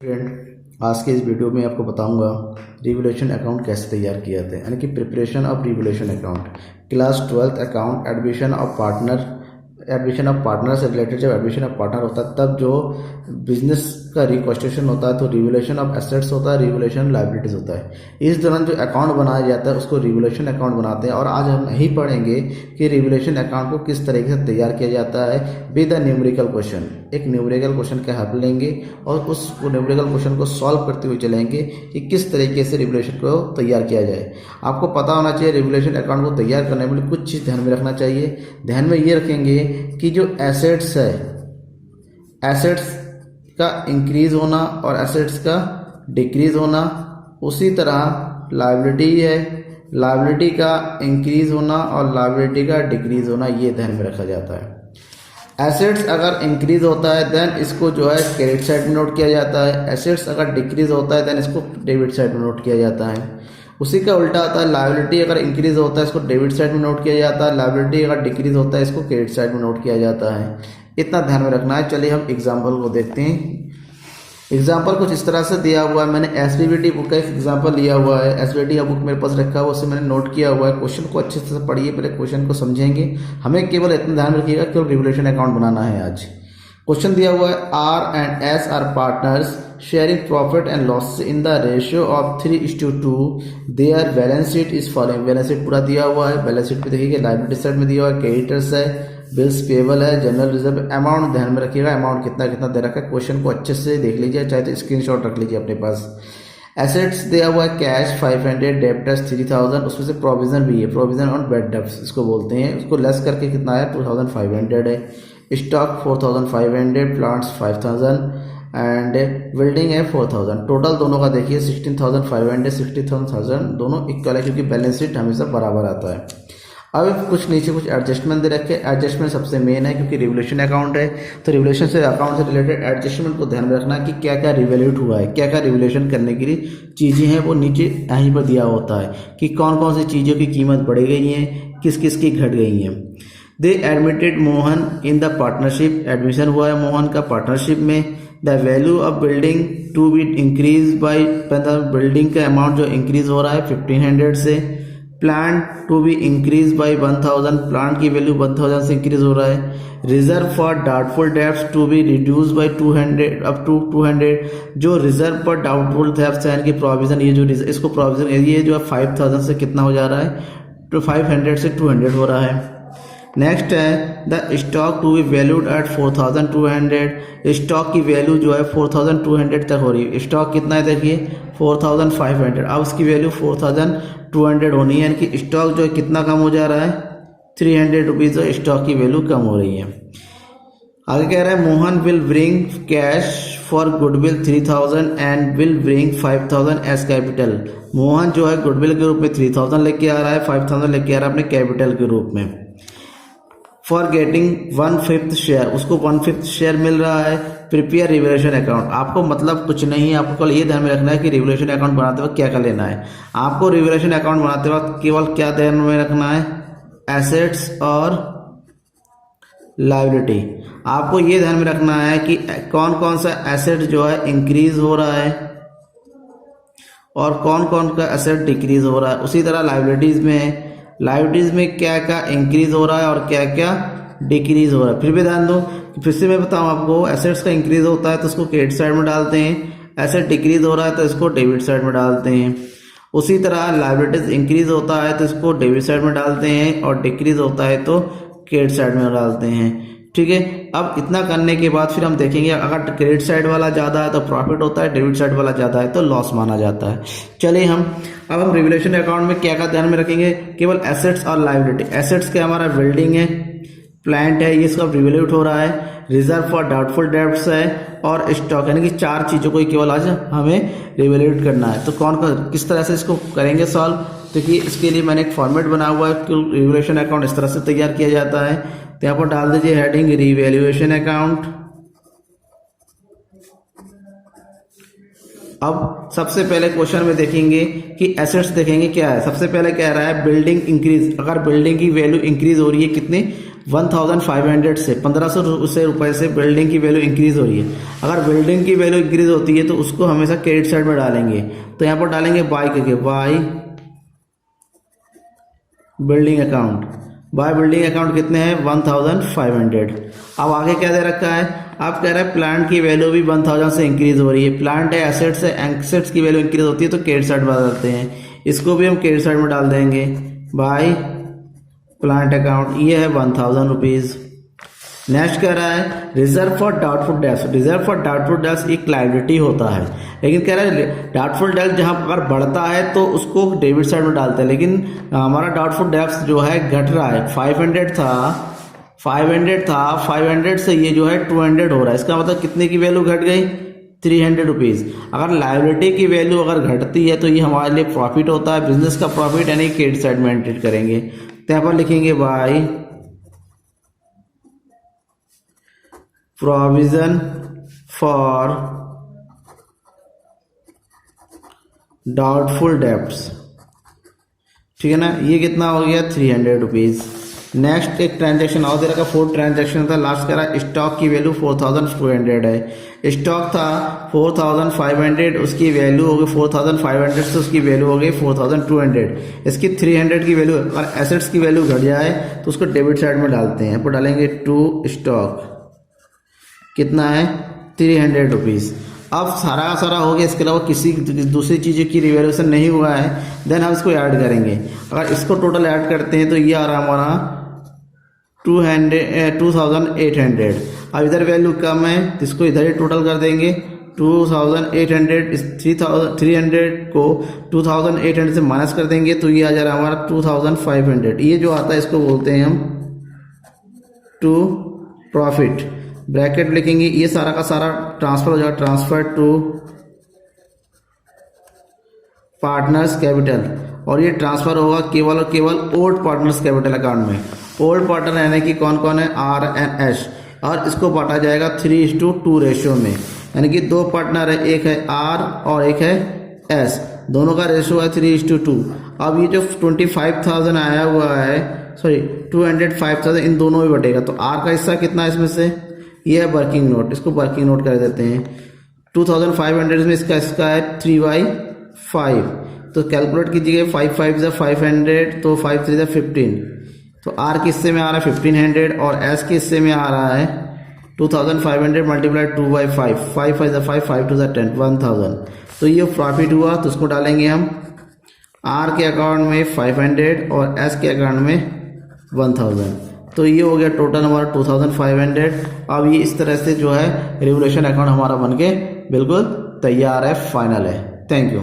Student, आज के इस वीडियो में आपको बताऊंगा रिवैल्यूएशन अकाउंट कैसे तैयार किया जाता है, यानी कि preparation of revaluation account. Class 12th account admission of partner से रिलेटेड जब एडमिशन ऑफ पार्टनर होता है तब जो बिजनेस का रिकॉन्स्टिट्यूशन होता है तो रिवैल्यूएशन ऑफ एसेट्स होता है, रिवैल्यूएशन लायबिलिटीज होता है। इस दौरान जो अकाउंट बनाया जाता है उसको रिवैल्यूएशन अकाउंट बनाते हैं। और आज हम यही पढ़ेंगे कि रिवैल्यूएशन अकाउंट को किस तरीके से तैयार किया जाता है विद अ न्यूमेरिकल क्वेश्चन। एक न्यूमेरिकल क्वेश्चन का हेल्प लेंगे और उस न्यूमेरिकल क्वेश्चन को सॉल्व करते हुए चलेंगे कि किस तरीके से रिवैल्यूएशन को तैयार किया जाए। आपको पता होना चाहिए रिवैल्यूएशन अकाउंट को तैयार करने में कुछ चीज़ ध्यान में रखना चाहिए। ध्यान में ये रखेंगे कि जो एसेट्स है, एसेट्स का इंक्रीज होना और एसेट्स का डिक्रीज होना, उसी तरह लायबिलिटी है, लायबिलिटी का इंक्रीज होना और लायबिलिटी का डिक्रीज होना, ये ध्यान में रखा जाता है। एसेट्स अगर इंक्रीज होता है देन इसको जो है क्रेडिट साइड में नोट किया जाता है। एसेट्स अगर डिक्रीज होता है देन इसको डेबिट साइड में नोट किया जाता है। उसी का उल्टा आता है, लायबिलिटी अगर इंक्रीज होता है इसको डेबिट साइड में नोट किया जाता है, लायबिलिटी अगर डिक्रीज होता है इसको क्रेडिट साइड में नोट किया जाता है। इतना ध्यान में रखना है। चलिए हम एग्जाम्पल को देखते हैं। एग्जाम्पल कुछ इस तरह से दिया हुआ है। मैंने एसबीटी बुक का एक एग्जाम्पल लिया हुआ है। एसबीटी का बुक मेरे पास रखा हुआ है, उससे मैंने नोट किया हुआ है। क्वेश्चन को अच्छे से पढ़िए, पहले क्वेश्चन को समझेंगे। हमें केवल इतना ध्यान रखिएगा केवल रिवैल्यूएशन अकाउंट बनाना है आज। क्वेश्चन दिया हुआ है, R and S are partners sharing profit and loss in the ratio of 3:2। There balance sheet is following. Balance sheet पूरा दिया हुआ है। बैलेंस शीट पे देखिए लायबिलिटी साइड में दिया हुआ है, क्रेडिटर्स है, बिल्स पेबल है, जनरल रिजर्व, अमाउंट ध्यान में रखिएगा। अमाउंट कितना कितना दे रखा है, क्वेश्चन को अच्छे से देख लीजिए, चाहे तो स्क्रीनशॉट रख लीजिए अपने पास। एसेट्स दिया हुआ है कैश 500, डेब्टर्स 3000, उसमें से प्रोविजन भी है, प्रोविजन ऑन बैड डेब्ट्स इसको बोलते हैं। उसको लेस करके कितना है 2500 है। स्टॉक 4500, प्लांट्स 5000 एंड बिल्डिंग है 4000। टोटल दोनों का देखिए 16500, 60000 दोनों इक्वल है क्योंकि बैलेंस शीट हमेशा बराबर आता है। अब कुछ नीचे कुछ एडजस्टमेंट दे रखे। एडजस्टमेंट सबसे मेन है क्योंकि रिवैल्यूएशन अकाउंट है, तो रिवैल्यूएशन से अकाउंट से रिलेटेड एडजस्टमेंट को ध्यान में रखना कि क्या क्या रिवैल्यूट हुआ है, क्या क्या रिवैल्यूएशन करने के लिए चीज़ें हैं, वो नीचे यहीं पर दिया होता है कि कौन कौन सी चीज़ों की कीमत बढ़ गई है, किस किस की घट गई है। They admitted Mohan in the partnership. Admission हुआ है मोहन का पार्टनरशिप में। The value of building to be increase by, building का अमाउंट जो इंक्रीज हो रहा है 1500 से। Plant to be increase by 1000, plant की वैल्यू 1000 से इंक्रीज हो रहा है। Reserve for doubtful debts to be reduce by 200 up to 200, जो रिजर्व पर डाउटफुल डेब्ट्स है, इनकी प्रोविजन, ये जो इसको प्रोविजन ये जो है 5000 से कितना हो जा रहा है तो 500 से 200 हो रहा है। नेक्स्ट है the stock to be valued at 4200। Stock की वैल्यू जो है 4200 तक हो रही है। स्टॉक कितना है देखिए 4500, अब उसकी वैल्यू 4200 होनी है, यानी कि स्टॉक जो है कितना कम हो जा रहा है 300 रुपीज़, जो स्टॉक की वैल्यू कम हो रही है। आगे कह रहा है Mohan will bring cash for goodwill 3000 and will bring 5000 as capital. Mohan जो है गुडविल के रूप में 3000 लेके आ रहा है, 5000 लेके आ रहा है अपने कैपिटल के रूप में। फॉर गेटिंग 1/5 शेयर, उसको 1/5 शेयर मिल रहा है। प्रिपेयर रिवैल्यूएशन अकाउंट, आपको मतलब कुछ नहीं है, आपको केवल ये ध्यान में रखना है कि रिवैल्यूएशन अकाउंट बनाते वक्त क्या क्या लेना है। आपको रिवैल्यूएशन अकाउंट बनाते वक्त केवल क्या ध्यान में रखना है, एसेट्स और लायबिलिटी। आपको ये ध्यान में रखना है कि कौन कौन सा एसेट जो है इंक्रीज हो रहा है और कौन कौन का एसेट डिक्रीज हो रहा है। उसी तरह लायबिलिटीज में क्या क्या इंक्रीज हो रहा है और क्या क्या डिक्रीज हो रहा है। फिर भी ध्यान दो, फिर से मैं बताऊं आपको, एसेट्स का इंक्रीज होता है तो इसको क्रेडिट साइड में डालते हैं, एसेट डिक्रीज हो रहा है तो इसको डेबिट साइड में डालते हैं। उसी तरह लायबिलिटीज इंक्रीज होता है तो इसको डेबिट साइड में डालते हैं और डिक्रीज होता है तो क्रेडिट साइड में डालते हैं। ठीक है, अब इतना करने के बाद फिर हम देखेंगे अगर क्रेडिट साइड वाला ज़्यादा है तो प्रॉफिट होता है, डेबिट साइड वाला ज़्यादा है तो लॉस माना जाता है। चलिए अब हम रिवैल्यूएशन अकाउंट में क्या क्या ध्यान में रखेंगे, केवल एसेट्स और लायबिलिटी। एसेट्स क्या हमारा बिल्डिंग है, प्लांट है, ये सब रिवैल्यूट हो रहा है। रिजर्व फॉर डाउटफुल डेब्ट्स है और स्टॉक, यानी कि 4 चीज़ों को केवल आज हमें रिवैल्यूट करना है। तो किस तरह से इसको करेंगे सॉल्व, देखिए इसके लिए मैंने एक फॉर्मेट बना हुआ है कि रिवैल्यूएशन अकाउंट इस तरह से तैयार किया जाता है। तो यहाँ पर डाल दीजिए हेडिंग रिवैल्यूएशन अकाउंट। अब सबसे पहले क्वेश्चन में देखेंगे कि एसेट्स देखेंगे क्या है। सबसे पहले कह रहा है बिल्डिंग इंक्रीज, अगर बिल्डिंग की वैल्यू इंक्रीज हो रही है कितने 1500 से 1500 से रुपए से बिल्डिंग की वैल्यू इंक्रीज हो रही है। अगर बिल्डिंग की वैल्यू इंक्रीज होती है तो उसको हमेशा क्रेडिट साइड में डालेंगे। तो यहाँ पर डालेंगे बाय करके, by building account. By building account कितने हैं 1500। अब आगे क्या दे रखा है, आप कह रहे हैं प्लांट की वैल्यू भी 1000 से इंक्रीज हो रही है। प्लांट है एसेट्स है, एसेट्स की वैल्यू इंक्रीज होती है तो क्रेडिट साइड में डालते हैं, इसको भी हम क्रेडिट साइड में डाल देंगे। बाय प्लांट अकाउंट ये है 1000 रुपीज। नेक्स्ट कह रहा है reserve for doubtful debts. Reserve for doubtful debts एक लायबिलिटी होता है, लेकिन कह रहा है डाउटफुल डेब्ट जहां अगर बढ़ता है तो उसको डेबिट साइड में डालते हैं, लेकिन हमारा डाउटफुल डेब्ट्स जो है घट रहा है। 500 था 500 से ये जो है 200 हो रहा है। इसका मतलब कितने की वैल्यू घट गई 300 रुपीज। अगर लायबिलिटी की वैल्यू अगर घटती है तो ये हमारे लिए प्रॉफिट होता है, बिजनेस का प्रॉफिट, यानी क्रेडिट साइड में एंट्री करेंगे। तो यहाँ पर लिखेंगे by provision for doubtful debts, ठीक है ना। ये कितना हो गया 300 रुपीज। नेक्स्ट एक ट्रांजैक्शन और दे रखा, 4 ट्रांजैक्शन था। लास्ट कह रहा है स्टॉक की वैल्यू 4200 है। स्टॉक था 4500, उसकी वैल्यू हो गई 4500 से उसकी वैल्यू हो गई 4200। इसकी 300 की वैल्यू, अगर एसेट्स की वैल्यू घट जाए तो उसको डेबिट साइड में डालते हैं। पर डालेंगे टू स्टॉक, कितना है 300 रुपीज। अब सारा का सारा हो गया, इसके अलावा किसी दूसरी चीज़ की रिवैल्यूएशन नहीं हुआ है, देन हम इसको ऐड करेंगे। अगर इसको टोटल ऐड करते हैं तो ये आ रहा हमारा 2800। अब इधर वैल्यू कम है तो इसको इधर ही टोटल कर देंगे 2800। इस 300 को 2800 से माइनस कर देंगे तो ये आ जा रहा है हमारा 2500। ये जो आता है इसको बोलते हैं हम टू प्रॉफिट। ब्रैकेट लिखेंगे, ये सारा का सारा ट्रांसफर हो जाएगा, ट्रांसफर टू पार्टनर्स कैपिटल। और ये ट्रांसफर होगा केवल और केवल ओल्ड पार्टनर्स कैपिटल अकाउंट में। ओल्ड पार्टनर यानी कि कौन कौन है, आर एंड एस, और इसको बांटा जाएगा 3:2 रेशियो में। यानी कि 2 पार्टनर है, एक है आर और एक है एस, दोनों का रेशियो है 3:2। अब ये जो 25,000 आया हुआ है, सॉरी 205,000, इन दोनों में बटेगा। तो आर का हिस्सा कितना है इसमें से, ये है वर्किंग नोट, इसको वर्किंग नोट कर देते हैं। 2500 में इसका है 3/5। तो कैलकुलेट कीजिएगा, 5 5 = 500, तो 5 3 = 15। तो आर के हिस्से में आ रहा है 1500 और एस के हिस्से में आ रहा है 2500 मल्टीप्लाई 2/5, 5 5 = 5, 5 2 = 10, 1000। तो ये प्रॉफिट हुआ, तो उसको डालेंगे हम आर के अकाउंट में 500 और एस के अकाउंट में 1000। तो ये हो गया टोटल हमारा 2500। अब ये इस तरह से जो है रिवोल्यूशन अकाउंट हमारा बनके बिल्कुल तैयार है, फाइनल है। Thank you.